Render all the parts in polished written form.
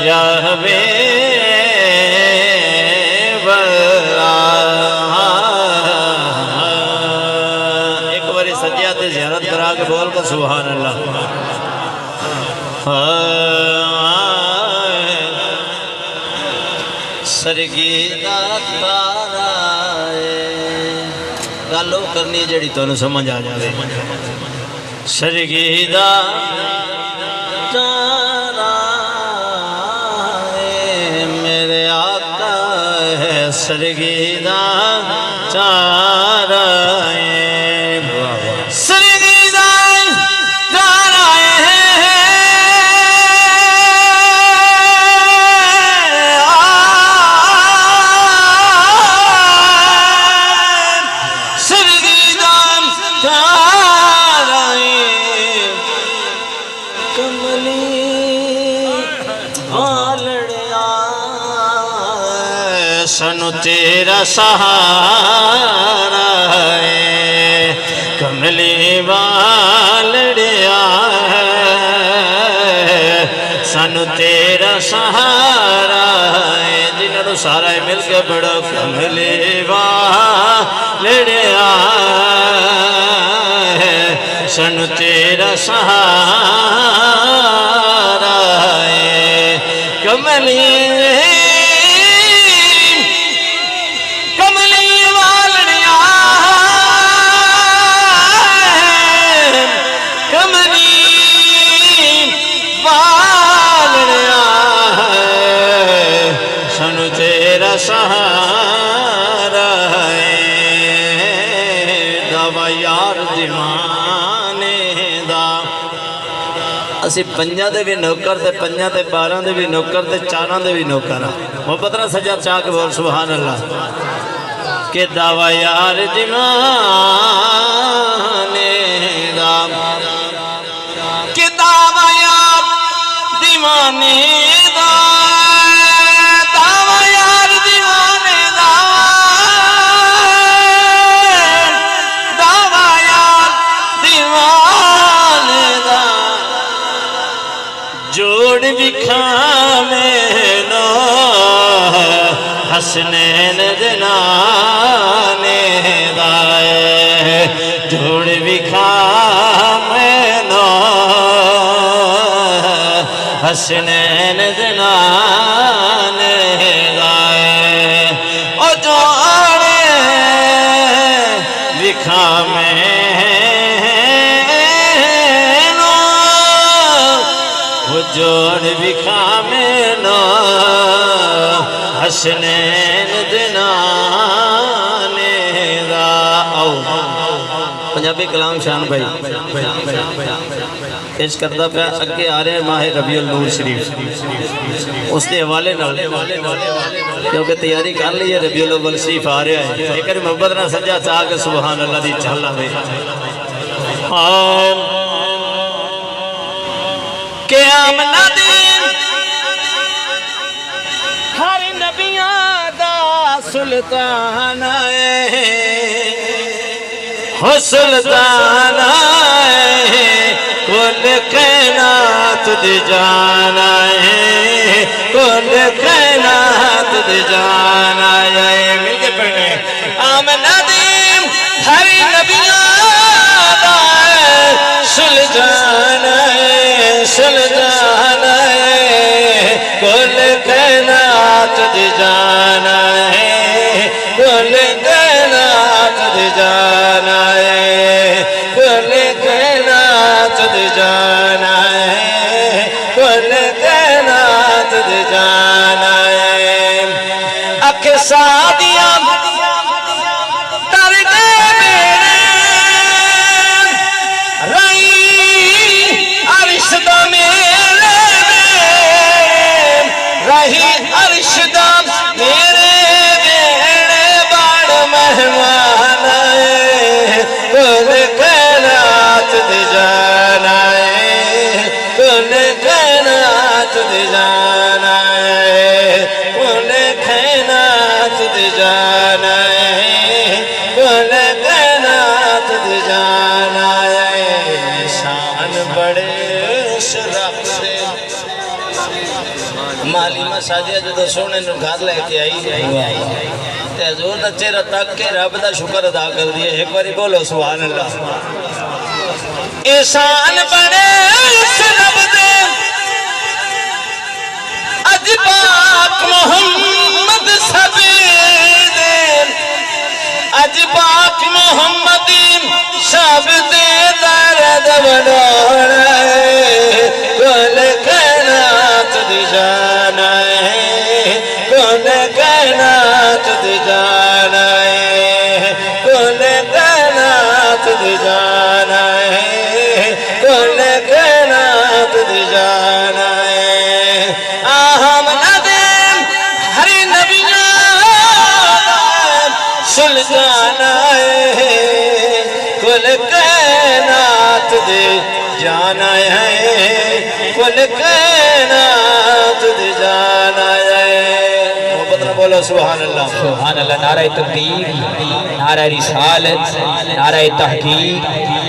या हबीब अल्लाह। एक बारी सज्जा ते ज़ियारत करा के बोल कर सुभान अल्लाह। सरगीदा तारा गल करनी जड़ी तुहानू समझ आ जाए। सरगीदा तारा मेरे आका है, सरगीदा तारा सरगीदा तारा सनु तेरा सहारा है, कमली वालड़िया है, सनु तेरा सहारा है। जिन्होंने सारा मिल के बड़ो कमली वालड़िया है, सनु तेरा सहारा है, कमली सहारा है। दावा यार दीवाने दा असी पंजा दे भी नौकर ते पंजा ते 12 दे भी नौकर ते 4 दे भी नौकर मोहब्बत ना सजा चाह के बोल सुभान अल्लाह। के दावा यार दीवाने दा, के दावा यार दीवाने दा, जोड़ विखावे नो हसनैन दनाने दाए, जोड़ विखावे नो हसनैन दनाने दाए, ओ जोड़े विखावे जोड़ विखामे नो हसनैन दनाने दा। आओ पंजाबी कलाम शान भाई पेश करता पाया। अगे आ रहे माह रबीउल नूर शरीफ, उसके हवाले क्योंकि तैयारी कर ली है। रबीउल अव्वल शरीफ आ रहा है, एक मोहब्बत ना सजा चाह के सुभान अल्लाह दी चल आवे। के आमना दिन हर नबियां दा सुल्तान है, हो सुल्तान है, कुल कायनात दी जान है, कुल कायनात दी जान है। मिल के पढ़े आमना दिन हर नबियां दा सुल्तान है, सुल्तान है, कुल कायनात दी जान है, कुल कायनात दी जान है, कुल कायनात दी जान है, कुल कायनात दी जान है। अख सादिया अरशदा मेरे बेड़े बड़ मेहमान कुल कायनात दी जान है, कुल कायनात दी जान है, कुल कायनात दी जान है, कुल कायनात दी जान है। शान बड़े शराब से मालिमा सादिया जो सोने घर लेके आई ते हजूर दा चेहरा तक के रब दा शुक्र अदा कर दिए। एक बार बोलो सुभान अल्लाह। एहसान बने इस रब दे अज पाक मोहम्मद सबे दे अज पाक मोहम्मद सब दे दर्द बनाना कुल कायनात दी जाना है कुल कायनात दी जाना है कुल कायनात दी जाना है कुल कायनात दी जाना है। आहम नबी हरि नबिया सुलझाना है कुल कायनात दे जाना है कुल कायनात दे जाना है। मोहब्बत ना बोलो सुभान अल्लाह। सुभान अल्लाह। नारा तकबीर, नारा रिसालत, नारा तहकीक,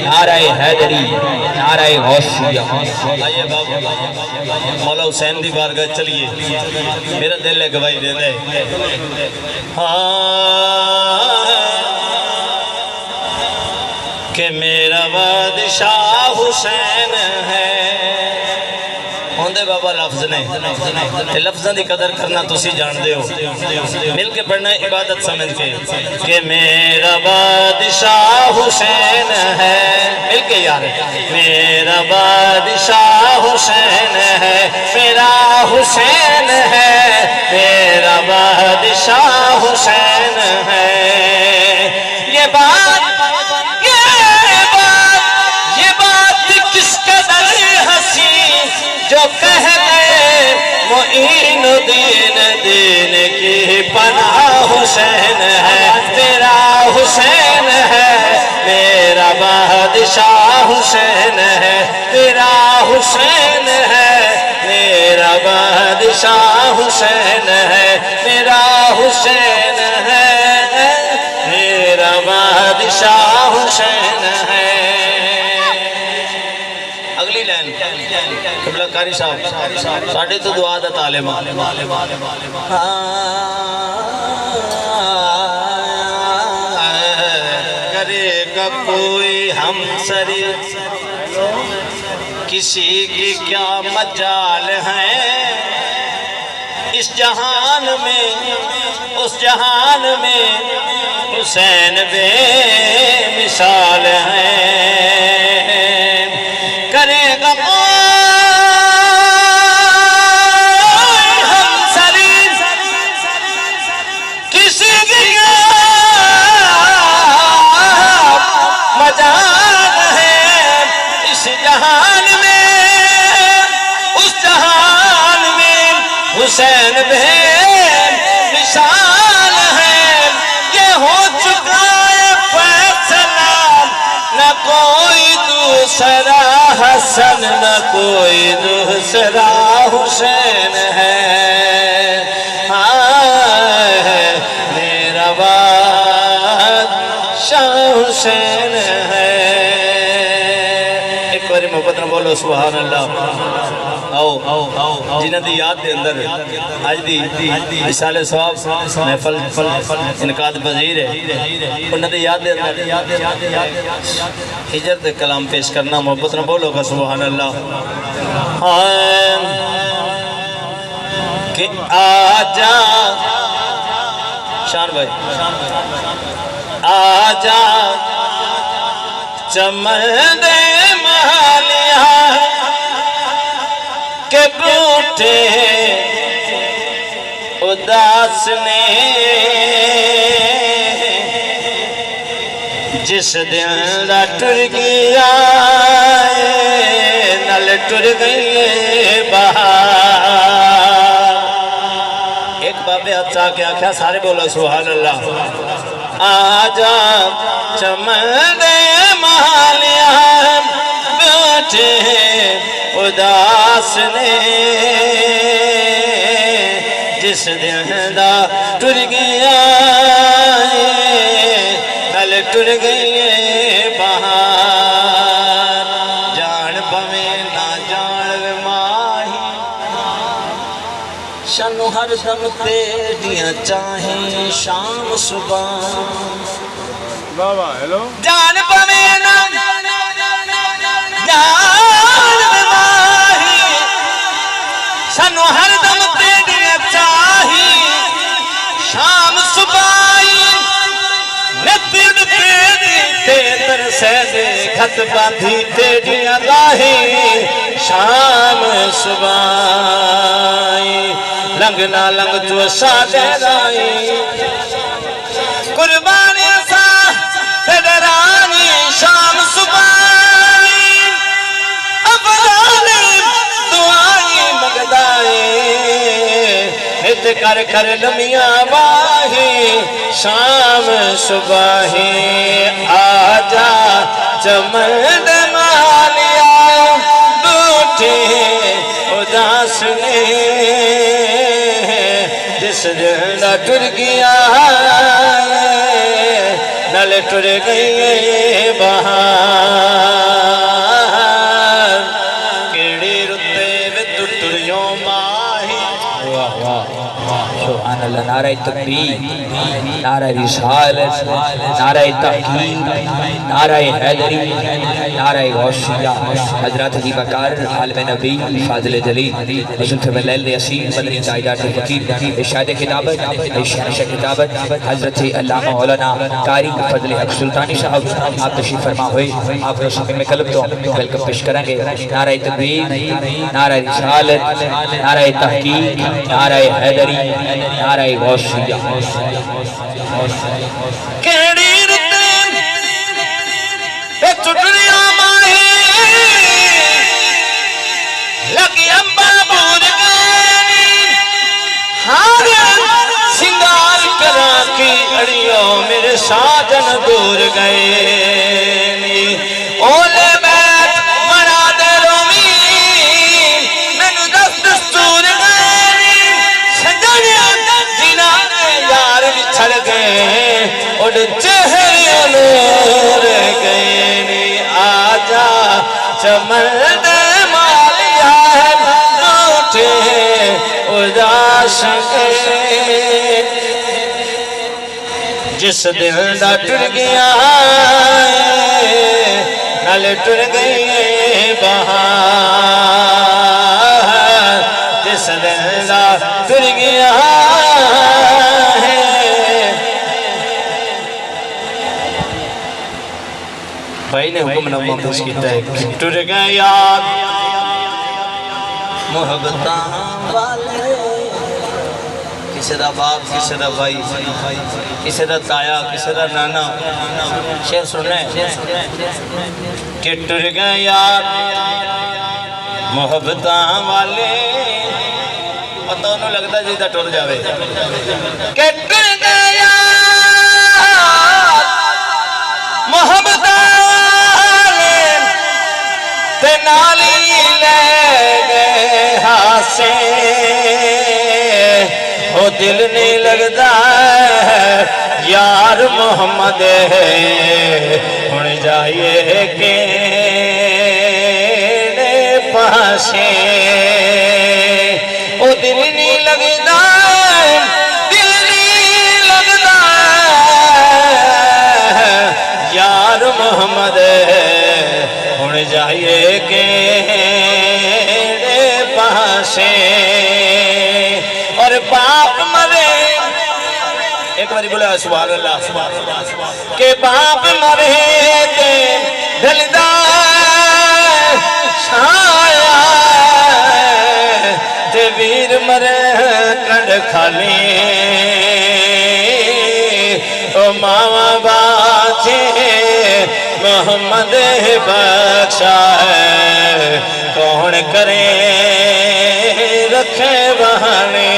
नारा हैदरी, नारा गौसिया। आइए बाबू मौला हुसैन दी बारगाह चलिए। मेरा दिल है गवाही दे दे। कि मेरा बादशाह हुसैन है होंदे बाबा लफ्ज ने लफ्ज़ों की कदर करना तुसी जानते हो। मिल के पढ़ना इबादत समझ के कि मेरा बादशाह हुसैन है। मिल के यार मेरा बादशाह हुसैन है मेरा हुसैन है मेरा बादशाह हुसैन है। ये बात किस कदर हंसी जो कह गए मोइनुद्दीन दीन की पनाह हुसैन है मेरा हुसैन है मेरा बादशाह हुसैन है मेरा हुसैन है मेरा बादशाह हुसैन है मेरा हुसैन है मेरा बादशाह हुसैन है। अगली लाइन क़िबला कारी साहब साढ़े तो दुआ दा तालिम करेगा कोई हमसरी किसी की क्या मजाल है इस जहान में उस जहान में हुसैन बेमिसाल है। करेगा हमसरी किसी की मजाल है इस जहान में उस जहान में हुसैन बेमिसाल है। ये हो चुका है फैसला न कोई दूसरा हसन न कोई दूसरा हुसैन है। मेरा बादशाह हुसैन है। एक बार मोहब्बत न बोलो सुभान अल्लाह। आओ जिन्हां दी याद दे अंदर अज दी मिसाले सवाब महफल इनकाद पजीर है उन्हां दी याद दे अंदर हिजर दे कलाम पेश करना। मोहब्बत न बोलो का सुभान अल्लाह। कि आजा शान भाई आजा चमन दे मालिया के बूटे उदास ने जिस दिन टुर गया नल टुर गई बहार। एक बाबे अच्छा क्या आख्या सारे बोलो सुभान अल्लाह। आजा चमन मालिया बैठे उदास ने जिस दिन दा टुर गया नल टुर गई बहार। जान पवे ना जान माही शानू हर दम तेरियां चाहे शाम सुबह बाबा हेलो जान पवे ना जान में माही शानू हर दम तेरियां चाहे शाम सुबह खत बांधी तेरियां गाहे शाम सुबह लंघ ना लंघ तू साडे राई कुर्बानी सा तेरानी शाम सुबह अफजाने दुआई मंगदाए हित कर कर लमिया वाहे शाम सुबह आजा चमन मालिया बूठे उदास ने जिस दिन टुर गया नल टुर गई बहार केड़ी रुते विद टुरियो माही वाह वाह सुभान अल्लाह नारे तकबीर नारे रिसालत नारे तहकीक नारे हैदरी नारे गौसिया हजरत अबू बकर आलम नबी फाजिल जलील हजरत मलल असीम बदरी जायदात फकीर इरशाद किताबत इरशाद किताबत हजरत अल्लामा मौलाना कारी फजल हक सुल्तानी साहब आप तशरीफ फरमा हुए आप सामने में कलब तो वेलकम पेश करेंगे नारे तकबीर नारे रिसालत नारे तहकीक नारे हैदरी नारे गौसिया केड़ी रुते ए चुटड़िया माही लगी अंबा बूर गई हार सिंगार करा की अड़ियो मेरे साजन दूर गए ओले बैठ मना दे रोमी मैनू दस दस्तूर गए सजनिया जिना यार बिछड़ गए उड़ चेहरे नूर गए आजा चमन मालिया रूठे उदास जिस दिल दा टुर गया नल टुर गई बहार जिस दिल दा टुर गया भाई ने हुक्मनामा पेश किया है टुर गए यार मोहब्बतां वाले किसी दा बाप किसी दा भाई किसी दा ताया किसी दा नाना शेर सुनना है कि टुर गए यार मोहब्बतां वाले पता उन्होंने लगता जिदा टुर जावे कि टुर गए यार मोहब्बतां नाली ले गए हासे हो दिल नहीं लगता यार मोहम्मद हुण जाइए के पासे ओ दिल नहीं लगता दिल नहीं लगता यार मोहम्मद हुण जाइए के पासे और बाप मरे एक बारी बोला सुभान अल्लाह के बाप मरे के दिलदार छाया ते वीर मरे कंड खाली ओ मावा बाजे मोहम्मद बख्शा है कौन करे रखे बहाने।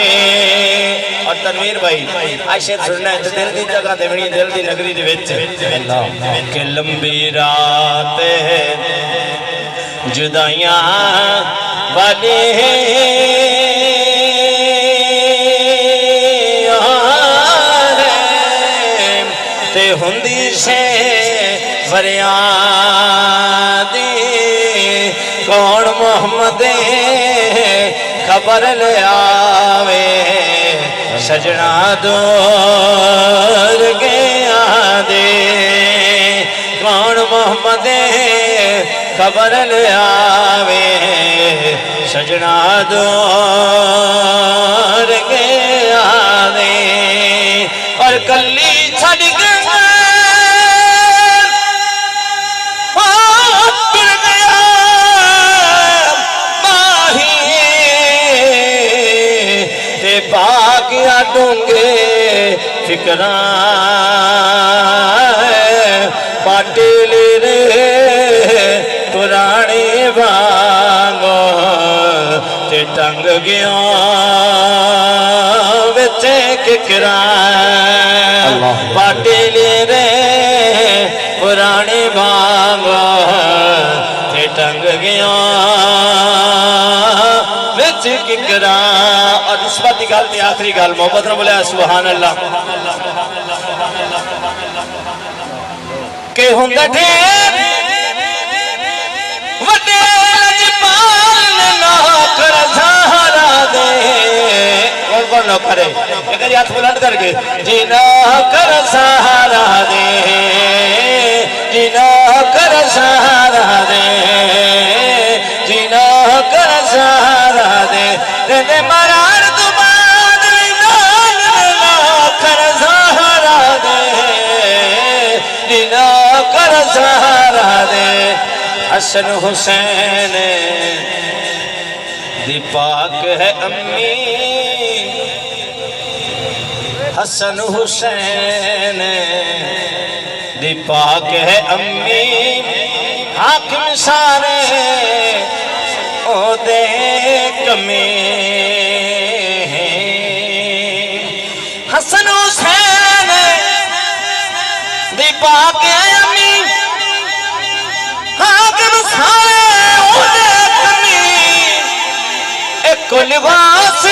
और तनवीर भाई आशे सुनना है दिल की जगह देवनी दिल की नगरी दे विच के लंबी रात है जुदाइयां वाली ते हुंदी से फरियादी कौन मोहम्मद खबर ले आवे सजना दूर गया दे कौन मोहम्मद खबर ले आवे सजना दूर गया दे और कली छड़ गया पाकिया डूंगे फिकरा पाटिल रे पुराने वांगो ते टंग गया बच्चे किकरा पाटिल रे पुराने वांगो ते टंग गया किकरा और इस बात की गल आखिरी गल मोहब्बत ने बोलिया सुभान अल्लाह के हुंदा ढेर वड्डे लजपाल ने नौकर सहारा दे कौन नौकर है एक हाथ बुलंद करके जी नौकर सहारा दे जी नौकर सहारा दे जी नौकर सहारा दे तेरे मरार दुबाद विदान नौकर सहारा दे जी नौकर सहारा दे हसन हुसैन दी पाक है अम्मी हसन हुसैन दी पाक है अम्मी हाकिम सारे ओ दे कमे हसन हुसैन दी पाक है अम्मी हाकिम सारे ओ दे कमे एक लिबास